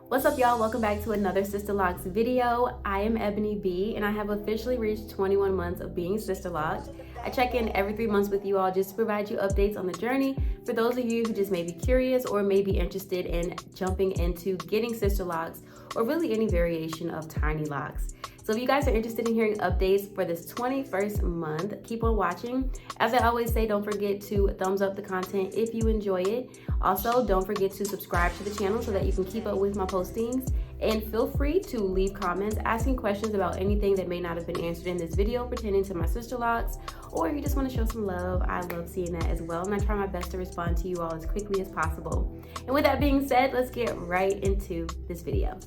What's up, y'all? Welcome back to another Sisterlocks video. I am Ebony B, and I have officially reached 21 months of being Sisterlocked. I check in every 3 months with you all just to provide you updates on the journey for those of you who just may be curious or may be interested in jumping into getting Sisterlocks or really any variation of tiny locks. So if you guys are interested in hearing updates for this 21st month, keep on watching. As I always say, don't forget to thumbs up the content if you enjoy it. Also, don't forget to subscribe to the channel so that you can keep up with my postings. And feel free to leave comments asking questions about anything that may not have been answered in this video pertaining to my Sisterlocks, or if you just want to show some love. I love seeing that as well, and I try my best to respond to you all as quickly as possible. And with that being said, let's get right into this video.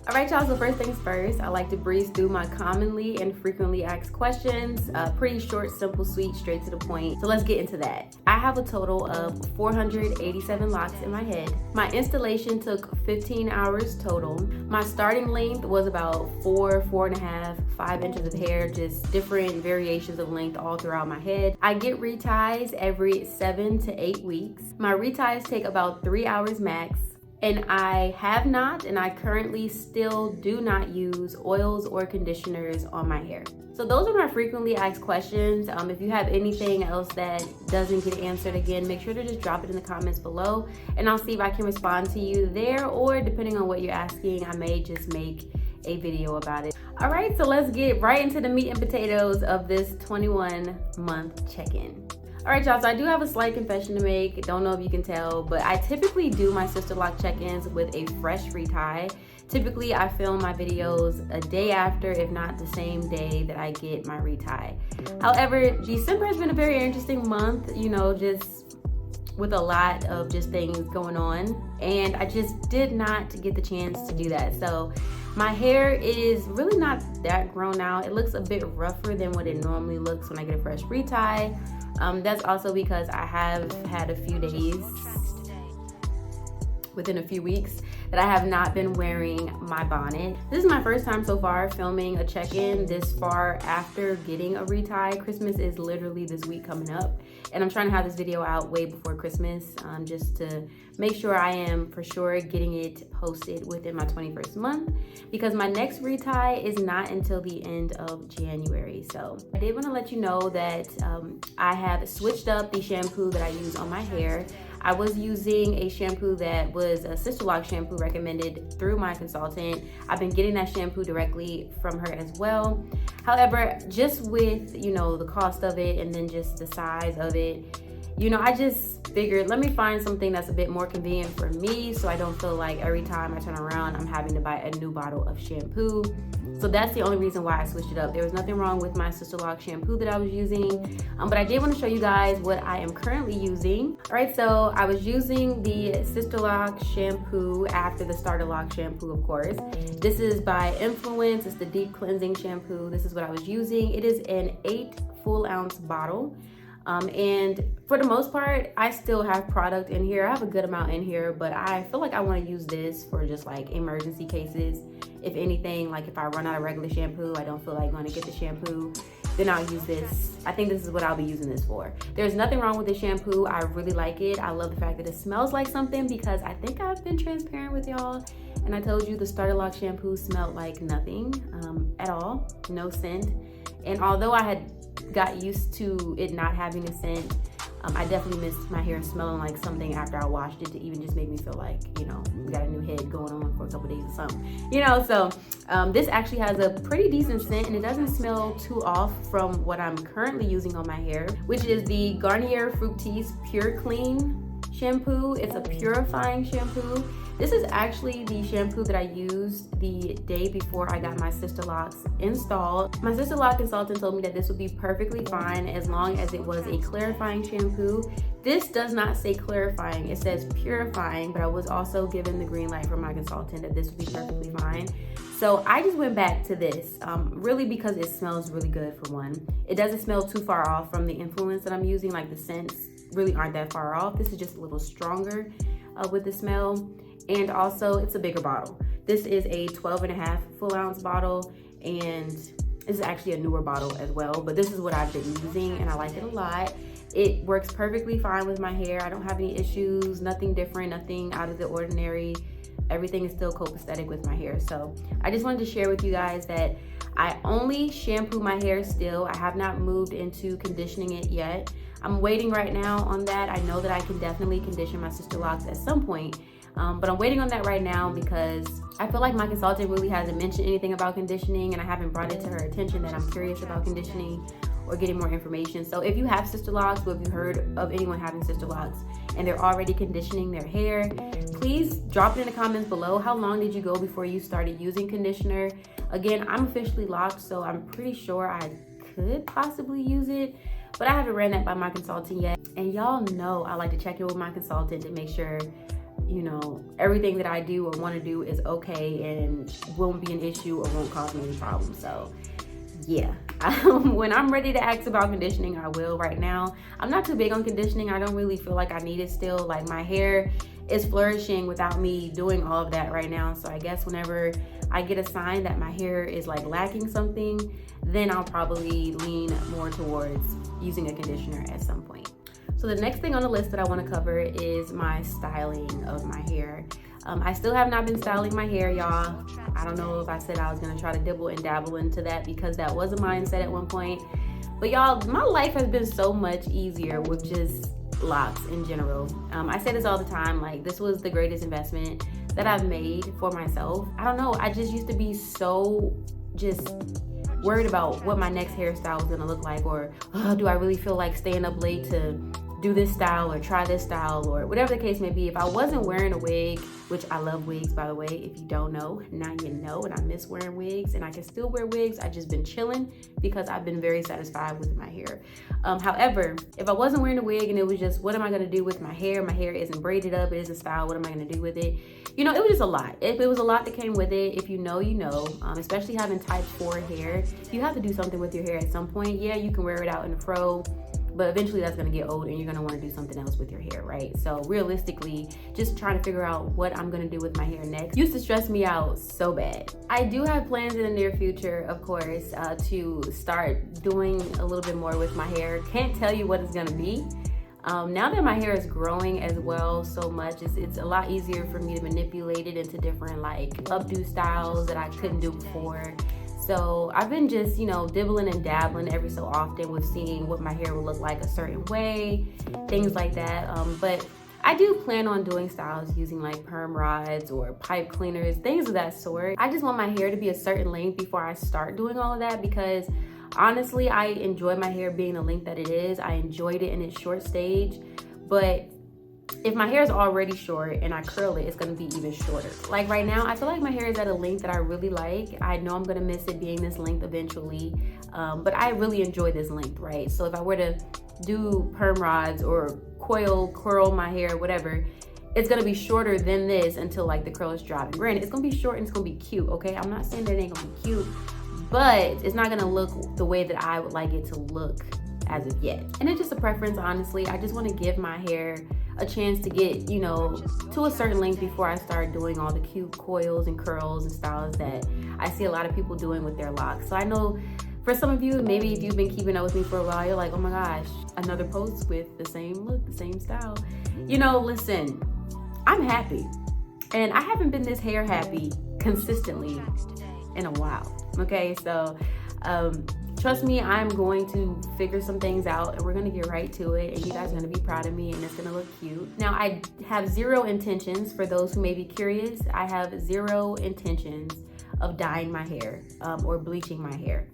All right, y'all, so first things first, I like to breeze through my commonly and frequently asked questions. Pretty short, simple, sweet, straight to the point. So let's get into that. I have a total of 487 locks in my head. My installation took 15 hours total. My starting length was about 4.5, 5 inches of hair, just different variations of length all throughout my head. I get reties every 7 to 8 weeks. My reties take about 3 hours max. And I have not, and I currently still do not use oils or conditioners on my hair. So those are my frequently asked questions. If you have anything else that doesn't get answered, again, make sure to just drop it in the comments below, and I'll see if I can respond to you there, or depending on what you're asking, I may just make a video about it. All right, so let's get right into the meat and potatoes of this 21-month check-in. All right, y'all, so I do have a slight confession to make. Don't know if you can tell, but I typically do my Sisterlock check-ins with a fresh retie. Typically, I film my videos a day after, if not the same day that I get my retie. However, December has been a very interesting month, you know, just with a lot of just things going on, and I just did not get the chance to do that. So my hair is really not that grown out. It looks a bit rougher than what it normally looks when I get a fresh retie. That's also because I have had a few days within a few weeks that I have not been wearing my bonnet. This is my first time so far filming a check-in this far after getting a retie. Christmas is literally this week coming up, and I'm trying to have this video out way before Christmas, just to make sure I am for sure getting it posted within my 21st month, because my next retie is not until the end of January. So I did want to let you know that I have switched up the shampoo that I use on my hair. I was using a shampoo that was a Sisterlock shampoo recommended through my consultant. I've been getting that shampoo directly from her as well. However, just with, you know, the cost of it and then just the size of it, you know, I just figured, let me find something that's a bit more convenient for me so I don't feel like every time I turn around, I'm having to buy a new bottle of shampoo. So that's the only reason why I switched it up. There was nothing wrong with my Sisterlock shampoo that I was using, but I did want to show you guys what I am currently using. All right, so I was using the Sisterlock shampoo after the Starterlock shampoo, of course. This is by Influence. It's the deep cleansing shampoo. This is what I was using. It is an 8 full ounce bottle. And for the most part, I still have product in here. I have a good amount in here, but I feel like I want to use this for just like emergency cases. If anything, like if I run out of regular shampoo, I don't feel like going to get the shampoo, then I'll use this. I think this is what I'll be using this for. There's nothing wrong with the shampoo. I really like it. I love the fact that it smells like something, because I think I've been transparent with y'all, and I told you the Starterlock shampoo smelled like nothing at all, no scent. And although I had got used to it not having a scent, I definitely missed my hair smelling like something after I washed it, to even just make me feel like, you know, we got a new head going on for a couple days or something, you know. So this actually has a pretty decent scent, and it doesn't smell too off from what I'm currently using on my hair, which is the Garnier Fructis Pure Clean shampoo. It's a purifying shampoo. This is actually the shampoo that I used the day before I got my Sisterlocks installed. My Sisterlock consultant told me that this would be perfectly fine as long as it was a clarifying shampoo. This does not say clarifying, it says purifying, but I was also given the green light from my consultant that this would be perfectly fine. So I just went back to this, really because it smells really good, for one. It doesn't smell too far off from the Influence that I'm using, like the scents really aren't that far off. This is just a little stronger with the smell. And also, it's a bigger bottle. This is a 12.5 full ounce bottle, and this is actually a newer bottle as well, but this is what I've been using, and I like it a lot. It works perfectly fine with my hair. I don't have any issues, nothing different, nothing out of the ordinary. everything is still copacetic with my hair. So I just wanted to share with you guys that I only shampoo my hair still. I have not moved into conditioning it yet. I'm waiting right now on that. I know that I can definitely condition my Sisterlocks at some point, but I'm waiting on that right now because I feel like my consultant really hasn't mentioned anything about conditioning, and I haven't brought it to her attention that I'm curious about conditioning or getting more information. So if you have Sisterlocks, or if you heard of anyone having Sisterlocks and they're already conditioning their hair, please drop it in the comments below. How long did you go before you started using conditioner? Again, I'm officially locked, so I'm pretty sure I could possibly use it, but I haven't ran that by my consultant yet. And y'all know I like to check in with my consultant to make sure, you know, everything that I do or want to do is okay and won't be an issue or won't cause me any problems. So yeah, when I'm ready to ask about conditioning, I will. Right now, I'm not too big on conditioning. I don't really feel like I need it still. Like, my hair is flourishing without me doing all of that right now. So I guess whenever I get a sign that my hair is like lacking something, then I'll probably lean more towards using a conditioner at some point. So the next thing on the list that I want to cover is my styling of my hair. I still have not been styling my hair, y'all. I don't know if I said I was gonna try to dibble and dabble into that, because that was a mindset at one point. But y'all, my life has been so much easier with just locks in general. I say this all the time, like, this was the greatest investment that I've made for myself. I don't know, I just used to be so just worried about what my next hairstyle was gonna look like, or do I really feel like staying up late to do this style or try this style, or whatever the case may be. If I wasn't wearing a wig, which I love wigs, by the way, if you don't know, now you know, and I miss wearing wigs, and I can still wear wigs. I just been chilling because I've been very satisfied with my hair. However, if I wasn't wearing a wig and it was just, what am I gonna do with my hair? My hair isn't braided up, it isn't styled, what am I gonna do with it? You know, it was just a lot. If it was a lot that came with it, if you know, you know, especially having type 4 hair, you have to do something with your hair at some point. Yeah, you can wear it out in a fro, but eventually that's gonna get old and you're gonna wanna do something else with your hair, right? So realistically, just trying to figure out what I'm gonna do with my hair next used to stress me out so bad. I do have plans in the near future, of course, to start doing a little bit more with my hair. Can't tell you what it's gonna be. Now that my hair is growing as well so much, it's a lot easier for me to manipulate it into different like updo styles that I couldn't do before. So I've been just, you know, dibbling and dabbling every so often with seeing what my hair will look like a certain way, things like that. But I do plan on doing styles using like perm rods or pipe cleaners, things of that sort. I just want my hair to be a certain length before I start doing all of that, because honestly, I enjoy my hair being the length that it is. I enjoyed it in its short stage, but if my hair is already short and I curl it, it's gonna be even shorter. Like right now, I feel like my hair is at a length that I really like. I know I'm gonna miss it being this length eventually, but I really enjoy this length, right? So if I were to do perm rods or curl my hair, whatever, it's gonna be shorter than this until like the curl is dropping. Granted, it's gonna be short and it's gonna be cute, okay? I'm not saying that it ain't gonna be cute, but it's not gonna look the way that I would like it to look as of yet. And it's just a preference, honestly. I just wanna give my hair a chance to get, you know, to a certain length before I start doing all the cute coils and curls and styles that I see a lot of people doing with their locks. So I know for some of you, maybe if you've been keeping up with me for a while, you're like, oh my gosh, another post with the same look, the same style. You know, listen, I'm happy. And I haven't been this hair happy consistently in a while, okay? So trust me, I'm going to figure some things out and we're gonna get right to it, and you guys are gonna be proud of me and it's gonna look cute. Now, I have zero intentions, for those who may be curious, I have zero intentions of dyeing my hair or bleaching my hair.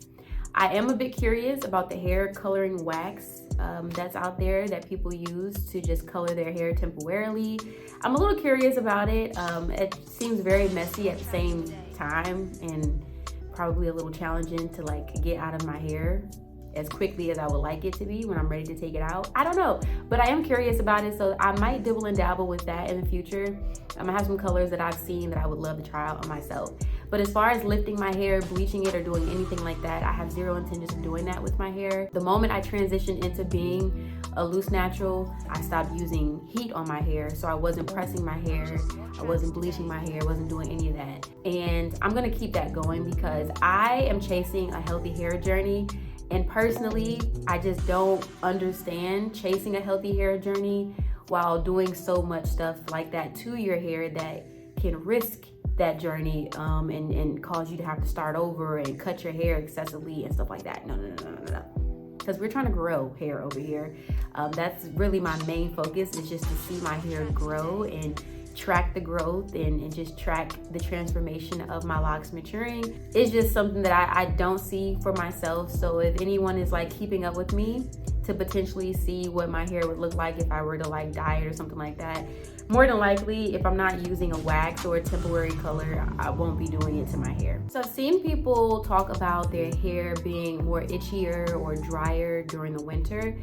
I am a bit curious about the hair coloring wax that's out there that people use to just color their hair temporarily. I'm a little curious about it. It seems very messy at the same time and probably a little challenging to like get out of my hair as quickly as I would like it to be when I'm ready to take it out. I don't know, but I am curious about it, so I might dibble and dabble with that in the future. I have some colors that I've seen that I would love to try out on myself. But as far as lifting my hair, bleaching it, or doing anything like that, I have zero intentions of doing that with my hair. The moment I transitioned into being a loose natural, I stopped using heat on my hair, so I wasn't pressing my hair, I wasn't bleaching my hair, wasn't doing any of that. And I'm gonna keep that going because I am chasing a healthy hair journey. And personally, I just don't understand chasing a healthy hair journey while doing so much stuff like that to your hair that can risk that journey and cause you to have to start over and cut your hair excessively and stuff like that. No. Because we're trying to grow hair over here. That's really my main focus, is just to see my hair grow and track the growth and just track the transformation of my locks maturing. It's just something that I don't see for myself. So if anyone is like keeping up with me to potentially see what my hair would look like if I were to like dye it or something like that, more than likely, if I'm not using a wax or a temporary color, I won't be doing it to my hair. So I've seen people talk about their hair being more itchier or drier during the winter.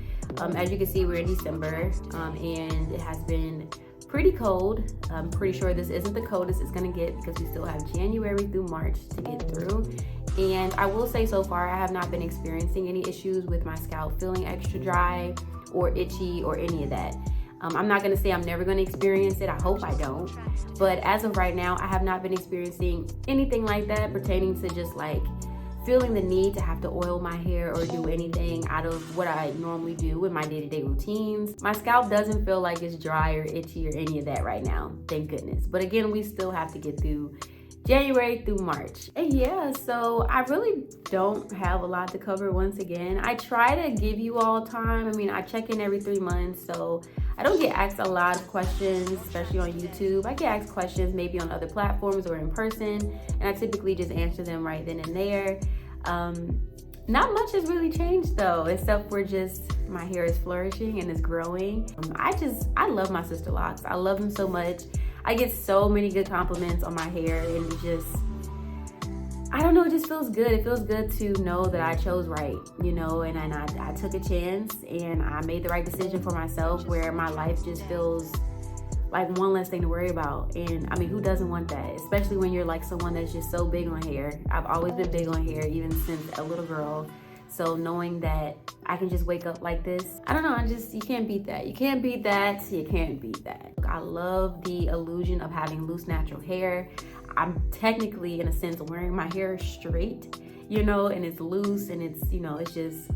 As you can see, we're in December and it has been pretty cold. I'm pretty sure this isn't the coldest it's gonna get because we still have January through March to get through. And I will say so far, I have not been experiencing any issues with my scalp feeling extra dry or itchy or any of that. I'm not gonna say I'm never gonna experience it. I hope I don't. But as of right now, I have not been experiencing anything like that pertaining to just like feeling the need to have to oil my hair or do anything out of what I normally do in my day-to-day routines. My scalp doesn't feel like it's dry or itchy or any of that right now, thank goodness. But again, we still have to get through January through March. And yeah, so I really don't have a lot to cover once again. I try to give you all time. I mean, I check in every 3 months, so I don't get asked a lot of questions, especially on YouTube. I get asked questions maybe on other platforms or in person, and I typically just answer them right then and there. Not much has really changed though, except for just my hair is flourishing and is growing. I love my Sisterlocks. I love them so much. I get so many good compliments on my hair, and it just, I don't know, it just feels good. It feels good to know that I chose right, you know, and I took a chance and I made the right decision for myself, where my life just feels like one less thing to worry about. And I mean, who doesn't want that? Especially when you're like someone that's just so big on hair. I've always been big on hair, even since a little girl. So knowing that I can just wake up like this, I don't know, you can't beat that. You can't beat that, you can't beat that. I love the illusion of having loose natural hair. I'm technically, in a sense, wearing my hair straight, you know, and it's loose and it's, you know, it's just,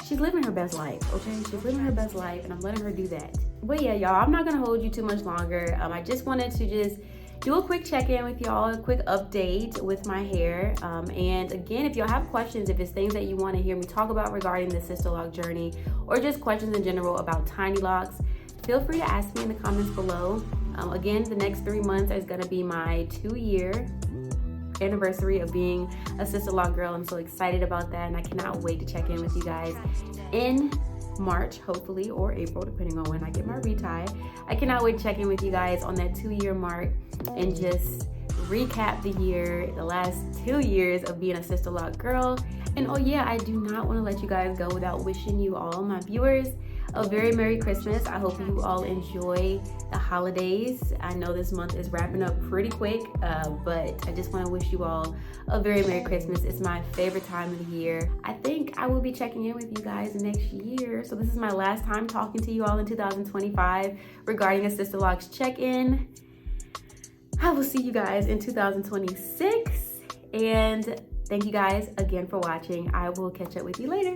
she's living her best life, okay? She's living her best life and I'm letting her do that. But yeah, y'all, I'm not gonna hold you too much longer. I just wanted to just do a quick check-in with y'all, a quick update with my hair. And again, if y'all have questions, if it's things that you want to hear me talk about regarding the Sisterlock journey, or just questions in general about tiny locks, feel free to ask me in the comments below. Again, the next 3 months is gonna be my 2-year anniversary of being a Sisterlock girl. I'm so excited about that, and I cannot wait to check in with you guys in March, hopefully, or April, depending on when I get my retie. I cannot wait to check in with you guys on that 2-year mark and just recap the last 2 years of being a Sisterlock girl. And oh yeah, I do not want to let you guys go without wishing you all, my viewers, a very Merry Christmas. I hope you all enjoy the holidays. I know this month is wrapping up pretty quick, but I just want to wish you all a very Merry Christmas. It's my favorite time of the year. I think I will be checking in with you guys next year. So this is my last time talking to you all in 2025 regarding a Sisterlocks check-in. I will see you guys in 2026. And thank you guys again for watching. I will catch up with you later.